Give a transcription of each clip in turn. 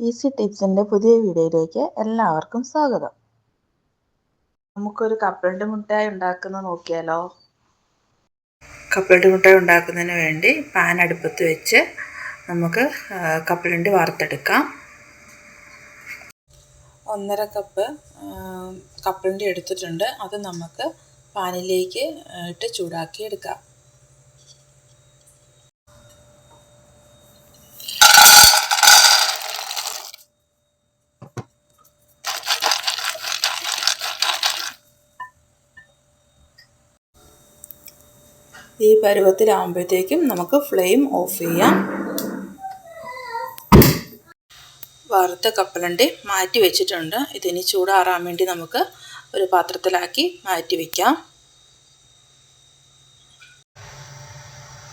Easy ടിപ്സിൻ്റെ പുതിയ വീഡിയോയിലേക്ക് എല്ലാവർക്കും സ്വാഗതം. നമുക്കൊരു കപ്പലണ്ടി മുട്ടായി ഉണ്ടാക്കുന്നത് നോക്കിയാലോ. കപ്പലണ്ടി മുട്ടായി ഉണ്ടാക്കുന്നതിന് വേണ്ടി പാൻ അടുപ്പത്ത് വെച്ച് നമുക്ക് കപ്പലണ്ടി വറുത്തെടുക്കാം. 1.5 കപ്പ് കപ്പലണ്ടി എടുത്തിട്ടുണ്ട്. അത് നമുക്ക് പാനിലേക്ക് ഇട്ട് ചൂടാക്കി എടുക്കാം. ഈ പരുവത്തിലാകുമ്പോഴത്തേക്കും നമുക്ക് ഫ്ലെയിം ഓഫ് ചെയ്യാം. വറുത്ത കപ്പലണ്ടി മാറ്റി വെച്ചിട്ടുണ്ട്. ഇതിനി ചൂടാറാൻ വേണ്ടി നമുക്ക് ഒരു പാത്രത്തിലാക്കി മാറ്റി വയ്ക്കാം.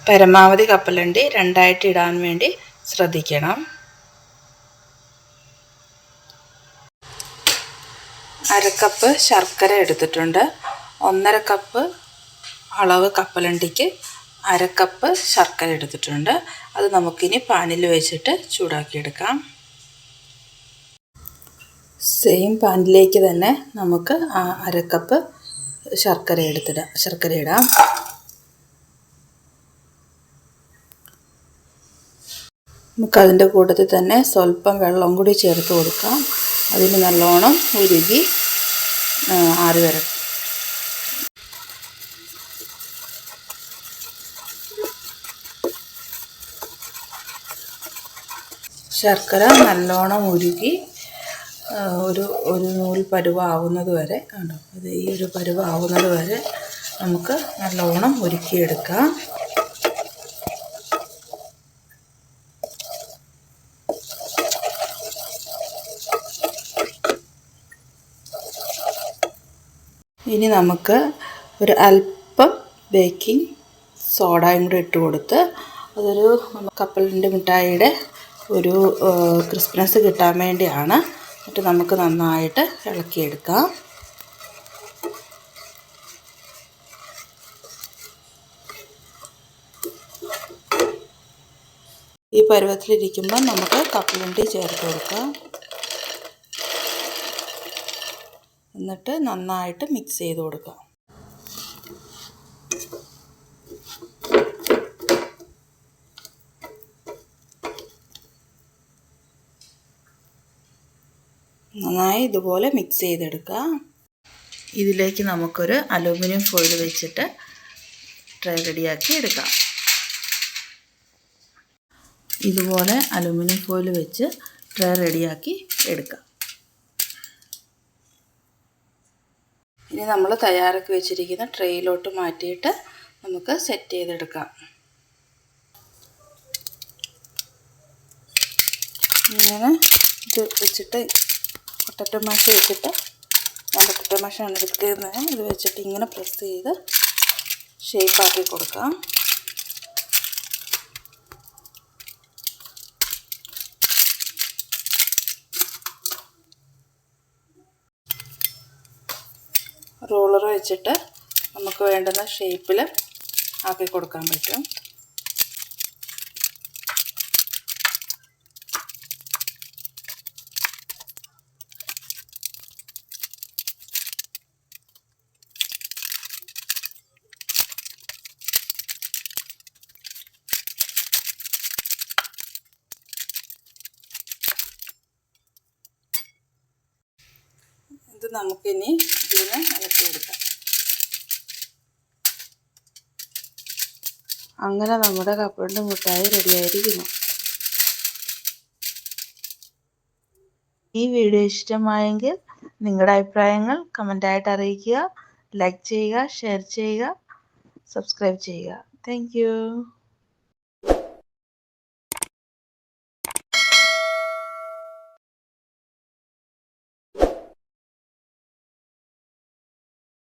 പരമാവധി കപ്പലണ്ടി രണ്ടായിട്ട് ഇടാൻ വേണ്ടി ശ്രദ്ധിക്കണം. 1/2 കപ്പ് ശർക്കര എടുത്തിട്ടുണ്ട്. 1.5 കപ്പ് അളവ് കപ്പലണ്ടിക്ക് 1/2 കപ്പ് ശർക്കര എടുത്തിട്ടുണ്ട്. അത് നമുക്കിനി പാനിൽ വെച്ചിട്ട് ചൂടാക്കിയെടുക്കാം. സെയിം പാനിലേക്ക് തന്നെ നമുക്ക് 1/2 കപ്പ് ശർക്കര ഇടാം. നമുക്കതിൻ്റെ കൂട്ടത്തിൽ തന്നെ സ്വല്പം വെള്ളം കൂടി ചേർത്ത് കൊടുക്കാം. അതിന് നല്ലോണം ഉരുകി ആറി വരട്ടെ. ശർക്കര നല്ലോണം ഉരുകി ഒരു നൂൽ പരുവാകുന്നത് വരെ കണ്ടോ, ഇത് ഈ ഒരു പരുവാകുന്നത് വരെ നമുക്ക് നല്ലോണം ഉരുക്കിയെടുക്കാം. ഇനി നമുക്ക് ഒരു അല്പം ബേക്കിംഗ് സോഡയും കൂടി ഇട്ട് കൊടുത്ത് അതൊരു കപ്പലണ്ടി മിഠായിയുടെ ഒരു ക്രിസ്പിനെസ് കിട്ടാൻ വേണ്ടിയാണ്. എന്നിട്ട് നമുക്ക് നന്നായിട്ട് ഇളക്കിയെടുക്കാം. ഈ പരുവത്തിലിരിക്കുമ്പോൾ നമുക്ക് കപ്പലണ്ടി ചേർത്ത് കൊടുക്കാം. എന്നിട്ട് നന്നായിട്ട് മിക്സ് ചെയ്ത് കൊടുക്കാം. നന്നായി ഇതുപോലെ മിക്സ് ചെയ്തെടുക്കുക. ഇതിലേക്ക് നമുക്കൊരു അലുമിനിയം ഫോയിൽ വെച്ചിട്ട് ട്രേ റെഡിയാക്കി എടുക്കാം. ഇതുപോലെ അലുമിനിയം ഫോയിൽ വെച്ച് ട്രേ റെഡിയാക്കി എടുക്കാം. ഇനി നമ്മൾ തയ്യാറാക്കി വെച്ചിരിക്കുന്ന ട്രേയിലോട്ട് മാറ്റിയിട്ട് നമുക്ക് സെറ്റ് ചെയ്തെടുക്കാം. ഇങ്ങനെ ഇത് വെച്ചിട്ട് പൊട്ടറ്റോ മാഷ് വെച്ചിട്ട്, ഞാൻ പൊട്ടറ്റോ മാഷാണ് എടുക്കുന്നത്, ഇത് വെച്ചിട്ട് ഇങ്ങനെ പ്രസ് ചെയ്ത് ഷേപ്പാക്കി കൊടുക്കാം. റോളർ വെച്ചിട്ട് നമുക്ക് വേണ്ടുന്ന ഷേപ്പിൽ ആക്കി കൊടുക്കാൻ പറ്റും. ഇത് നമുക്കിനി ഇതിനെ ഇളക്കിയെടുക്കാം. അങ്ങനെ നമ്മുടെ കപ്പലണ്ടി മുട്ടായി റെഡിയായിരിക്കുന്നു. ഈ വീഡിയോ ഇഷ്ടമായെങ്കിൽ നിങ്ങളുടെ അഭിപ്രായങ്ങൾ കമൻ്റായിട്ട് അറിയിക്കുക. ലൈക്ക് ചെയ്യുക, ഷെയർ ചെയ്യുക, സബ്സ്ക്രൈബ് ചെയ്യുക. Thank you.